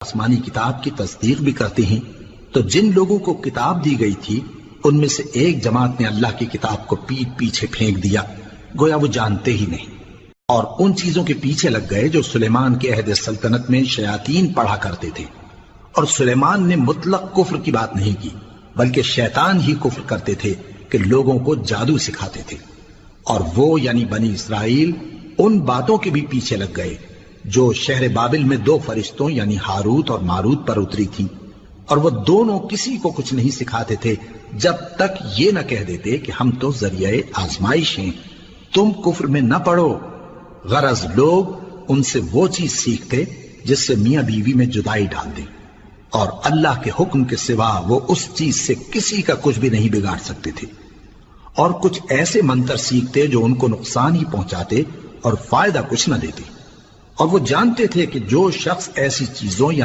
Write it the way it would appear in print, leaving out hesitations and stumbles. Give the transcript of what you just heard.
آسمانی کتاب کی تصدیق بھی کرتے ہیں، تو جن لوگوں کو کتاب دی گئی تھی ان میں سے ایک جماعت نے اللہ کی کتاب کو پیٹ پیچھے پھینک دیا، گویا وہ جانتے ہی نہیں، اور ان چیزوں کے پیچھے لگ گئے جو سلیمان کے عہد سلطنت میں شیاطین پڑھا کرتے تھے۔ اور سلیمان نے مطلق کفر کی بات نہیں کی، بلکہ شیطان ہی کفر کرتے تھے کہ لوگوں کو جادو سکھاتے تھے۔ اور وہ یعنی بنی اسرائیل ان باتوں کے بھی پیچھے لگ گئے جو شہر بابل میں 2 فرشتوں یعنی ہاروت اور ماروت پر اتری تھی، اور وہ دونوں کسی کو کچھ نہیں سکھاتے تھے جب تک یہ نہ کہہ دیتے کہ ہم تو ذریعہ آزمائش ہیں، تم کفر میں نہ پڑو۔ غرض لوگ ان سے وہ چیز سیکھتے جس سے میاں بیوی میں جدائی ڈال دیں، اور اللہ کے حکم کے سوا وہ اس چیز سے کسی کا کچھ بھی نہیں بگاڑ سکتے تھے، اور کچھ ایسے منتر سیکھتے جو ان کو نقصان ہی پہنچاتے اور فائدہ کچھ نہ دیتے، اور وہ جانتے تھے کہ جو شخص ایسی چیزوں یعنی